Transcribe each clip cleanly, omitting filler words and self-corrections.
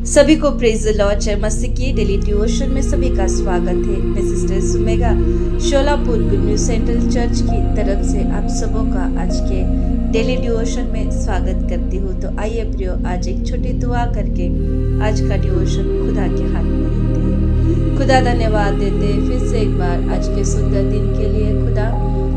सभी को praise the Lord जय मसीह की डेली डिवोशन में सभी का स्वागत है। मैं sister Sumega Solapur good news central church की तरफ से आप सबों का आज के डेली डिवोशन में स्वागत करती हूँ। तो आइए प्रियो, आज एक छोटी दुआ करके आज का डिवोशन खुदा के हाथ में देते हैं। खुदा धन्यवाद देते हैं फिर से एक बार आज के सुंदर दिन के लिए। खुदा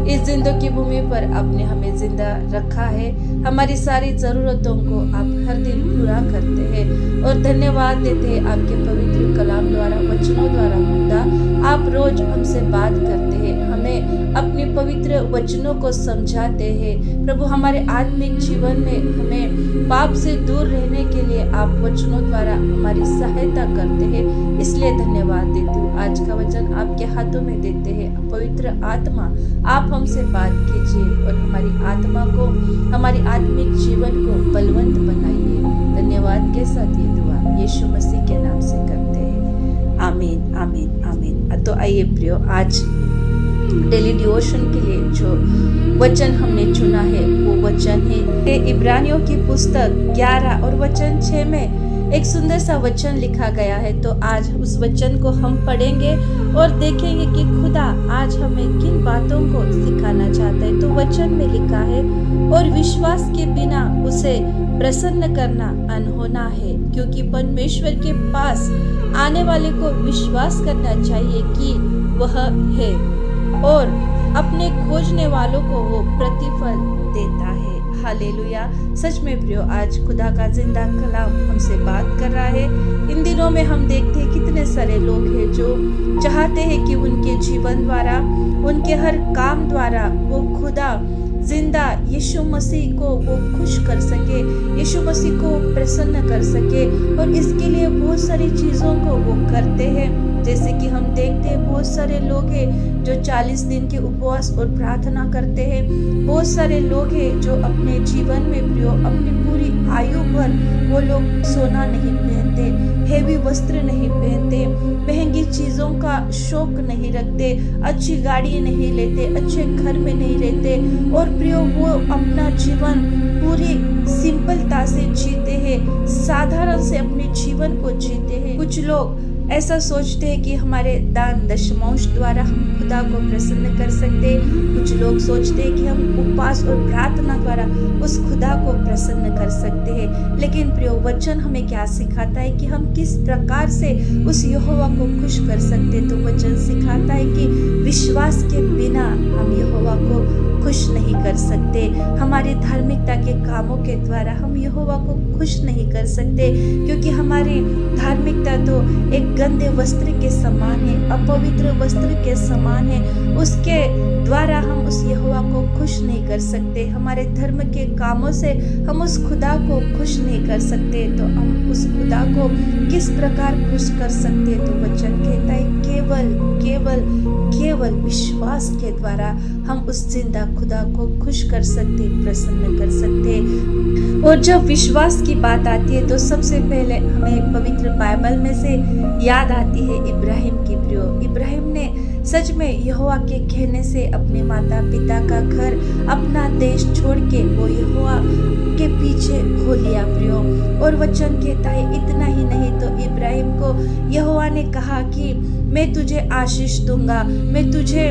इस जिंदगी की भूमि पर आपने हमें जिंदा रखा है, हमारी सारी जरूरतों को आप हर दिन पूरा करते हैं और धन्यवाद देते हैं आपके पवित्र कलाम द्वारा, वचनों द्वारा। खुदा आप रोज हमसे बात करते हैं, हमें अपने पवित्र वचनों को समझाते हैं। प्रभु हमारे आत्मिक जीवन में हमें पाप से दूर रहने के लिए आप वचनों द्वारा हमारी सहायता करते हैं, इसलिए धन्यवाद देती हूँ। आज का वचन आपके हाथों में देते हैं। पवित्र आत्मा आप हमसे बात कीजिए और हमारी आत्मा को, हमारी आत्मिक जीवन को बलवंत बनाइए। धन्यवाद के साथ ये दुआ यीशु मसीह के नाम से करते हैं, आमीन आमीन आमीन। तो आइए प्रियो, आज डेली डिवोशन के लिए जो वचन हमने चुना है वो वचन है इब्रानियों की पुस्तक 11 और वचन 6 में एक सुंदर सा वचन लिखा गया है। तो आज उस वचन को हम पढ़ेंगे और देखेंगे कि खुदा आज हमें किन बातों को सिखाना चाहता है। तो वचन में लिखा है, और विश्वास के बिना उसे प्रसन्न करना अनहोना है, क्योंकि परमेश्वर के पास आने वाले को विश्वास करना चाहिए कि वह है और अपने खोजने वालों को वो प्रतिफल देता है। हालेलुया। सच में प्रियो, आज खुदा का जिंदा कलाम हमसे बात कर रहा है। इन दिनों में हम देखते हैं कितने सारे लोग हैं जो चाहते हैं कि उनके जीवन द्वारा, उनके हर काम द्वारा वो खुदा जिंदा यीशु मसीह को वो खुश कर सके, यीशु मसीह को प्रसन्न कर सके, और इसके लिए बहुत सारी चीजों को वो करते हैं। जैसे कि हम देखते हैं बहुत सारे लोग हैं जो 40 दिन के उपवास और प्रार्थना करते हैं। बहुत सारे लोग हैं जो अपने जीवन में प्रियो, अपनी पूरी आयु भर वो लोग सोना नहीं पहनते, हेवी वस्त्र नहीं पहनते, महंगी चीजों का शौक नहीं रखते, अच्छी गाड़ी नहीं लेते, अच्छे घर में नहीं रहते, और प्रियो वो अपना जीवन पूरी सिंपलता से जीते हैं, साधारण से अपने जीवन को जीते हैं। कुछ लोग ऐसा सोचते हैं कि हमारे दान दशमांश द्वारा हम खुदा को प्रसन्न कर सकते हैं। कुछ लोग सोचते हैं कि हम उपवास और प्रार्थना द्वारा उस खुदा को प्रसन्न कर सकते हैं। लेकिन प्रियो, वचन हमें क्या सिखाता है कि हम किस प्रकार से उस यहोवा को खुश कर सकते हैं। तो वचन सिखाता है कि विश्वास के बिना हम यहोवा को खुश नहीं कर सकते। हमारी धार्मिकता के कामों के द्वारा हम यहोवा को खुश नहीं कर सकते, क्योंकि हमारी धार्मिकता तो एक गंदे वस्त्र के समान है, अपवित्र वस्त्र के समान है। उसके द्वारा हम उस यहोवा को खुश नहीं कर सकते। हमारे धर्म के कामों से हम उस खुदा को खुश नहीं कर सकते। तो हम उस खुदा को किस प्रकार खुश कर सकते? तो वचन कहता है केवल केवल केवल विश्वास के द्वारा हम उस जिंदा खुदा को खुश कर सकते, प्रसन्न कर सकते। और जब विश्वास की बात आती है तो सबसे पहले हमें पवित्र बाइबल में से याद आती है इब्राहिम की। प्रियो, इब्राहिम ने सच में यहोवा के कहने से अपने माता पिता का घर, अपना देश छोड़ के वो यहोवा के पीछे हो लिया प्रियो। और वचन कहता है इतना ही नहीं, तो इब्राहिम को यहोवा ने कहा कि मैं तुझे आशीष दूंगा, मैं तुझे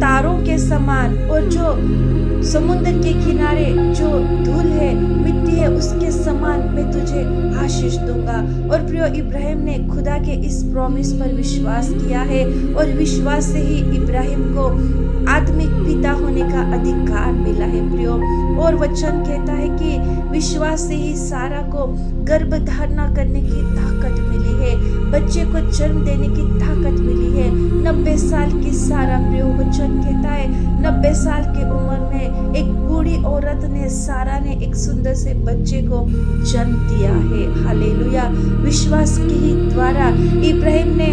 तारों के समान और जो समुद्र के किनारे जो धूल है, मिट्टी है, उसके समान मैं तुझे आशीष दूंगा। और प्रियो, इब्राहिम ने खुदा के इस प्रॉमिस पर विश्वास किया है, और विश्वास से ही इब्राहिम को आत्मिक पिता होने का अधिकार मिला है प्रियो। और वचन कहता है कि विश्वास से ही सारा को गर्भ धारणा करने की ताकत मिली है, बच्चे को जन्म देने की ताकत मिली है। 90 साल की सारा प्रियो, वचन कहता है 90 साल की उम्र में एक बूढ़ी औरत ने, सारा ने एक सुंदर से बच्चे को जन्म दिया है। हालेलुया। विश्वास के ही द्वारा इब्राहिम ने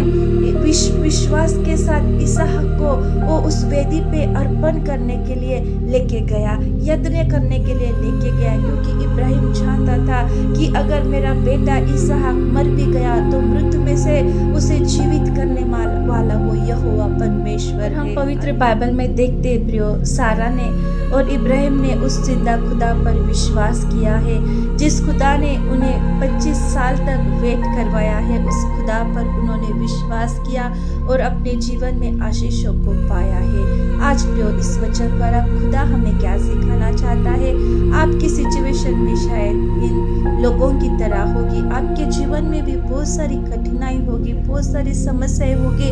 विश्वास के साथ इसहाक को वो उस वेदी पे अर्पण करने के लिए लेके गया, यज्ञ करने के लिए लेके गया, क्योंकि इब्राहिम जानता था कि अगर मेरा बेटा इसहाक मर भी गया तो मृत्यु में में से उसे जीवित करने वाला वो यहोवा परमेश्वर। हम पवित्र बाइबल में देखते हैं प्रियो, सारा ने और इब्राहिम ने उस जिंदा खुदा पर विश्वास किया है, जिस खुदा ने उन्हें 25 साल तक वेट करवाया है। उस खुदा पर उन्होंने विश्वास किया और अपने जीवन में आशीषों को पाया है। आज प्रियो, इस वचन द्वारा खुदा हमें क्या सिखाना चाहता है? आपकी सिचुएशन में शायद इन लोगों की तरह होगी, आपके जीवन में भी बहुत सारी कठिनाई होगी, बहुत सारी समस्याएं होगी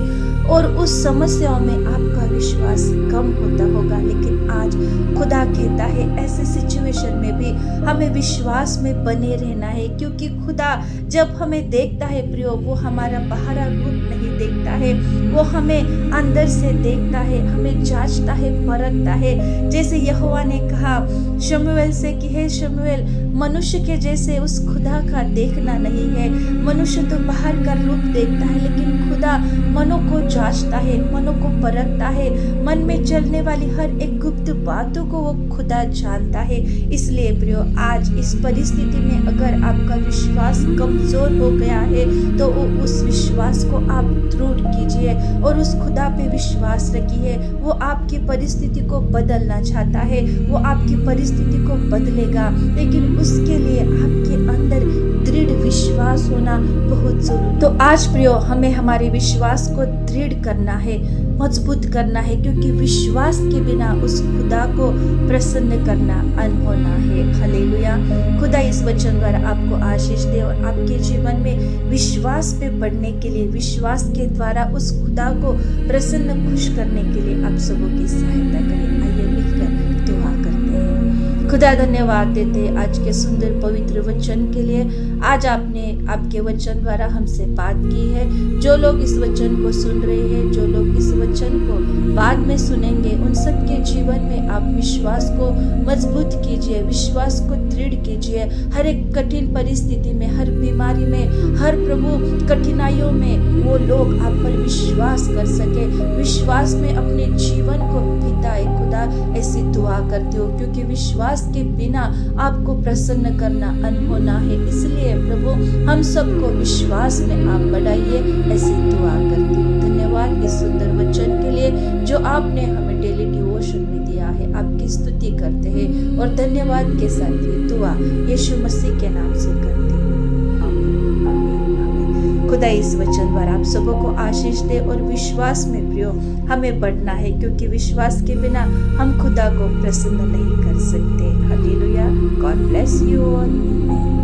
और उस समस्याओं में आपका विश्वास कम होता होगा। लेकिन आज खुदा कहता है ऐसे सिचुएशन में भी हमें विश्वास में बने रहना है, क्योंकि खुदा जब हमें देखता है प्रियो, वो हमारा बाहरी रूप नहीं देखता है, वो हमें अंदर से देखता है, हमें जांचता है, परखता है। जैसे यहोवा ने कहा शमूएल से कि हे शमूएल, मनुष्य के जैसे उस खुदा का देखना नहीं है। मनुष्य तो बाहर का रूप देखता है, लेकिन खुदा मनों को जांचता है, मनों को परखता है, मन में चलने वाली हर एक गुप्त बातों को वो खुदा जानता है। इसलिए प्रियो, आज इस परिस्थिति में अगर आपका विश्वास कमजोर हो गया है तो उस विश्वास को आप दृढ़ कीजिए और उस खुदा पे विश्वास रखिए। वो आपकी परिस्थिति को बदलना चाहता है, वो आपकी परिस्थिति को बदलेगा, लेकिन उसके लिए आपके अंदर दृढ़ विश्वास होना बहुत जरूरी। तो आज प्रियो, हमें हमारे विश्वास को दृढ़ करना है, मजबूत करना है, क्योंकि विश्वास के बिना उस खुदा को प्रसन्न करना अनहोना है। हालेलुया। खुदा इस वचन द्वारा आपको आशीष दे और आपके जीवन में विश्वास पे बढ़ने के लिए, विश्वास के द्वारा उस खुदा को प्रसन्न खुश करने के लिए आप सबों की सहायता करें। आइए मिलकर दुआ करते हैं। खुदा धन्यवाद देते आज के सुंदर पवित्र वचन के लिए। आज आपने आपके वचन द्वारा हमसे बात की है। जो लोग इस वचन को सुन रहे हैं, जो लोग इस वचन को बाद में सुनेंगे, उन सब के जीवन में आप विश्वास को मजबूत कीजिए, विश्वास को दृढ़ कीजिए। हर एक कठिन परिस्थिति में, हर बीमारी में, हर प्रभु कठिनाइयों में वो लोग आप पर विश्वास कर सके, विश्वास में अपने जीवन को बिताए। खुदा ऐसी दुआ करती हो, क्योंकि विश्वास के बिना आपको प्रसन्न करना अनहोना है। इसलिए प्रभु हम सबको विश्वास में आप बढ़ाइए, ऐसी दुआ करती हूँ। धन्यवाद इस सुंदर वचन के लिए जो आपने हमें डेली डिवोशन में दिया है। आपकी स्तुति करते हैं और धन्यवाद के साथ ये दुआ यीशु मसीह के नाम से करते हैं। आमीन, आमीन, आमीन। खुदा इस वचन द्वारा आप सबों को आशीष दे और विश्वास में प्रियो हमें बढ़ना है, क्योंकि विश्वास के बिना हम खुदा को प्रसन्न नहीं कर सकते। Hallelujah. God bless you all.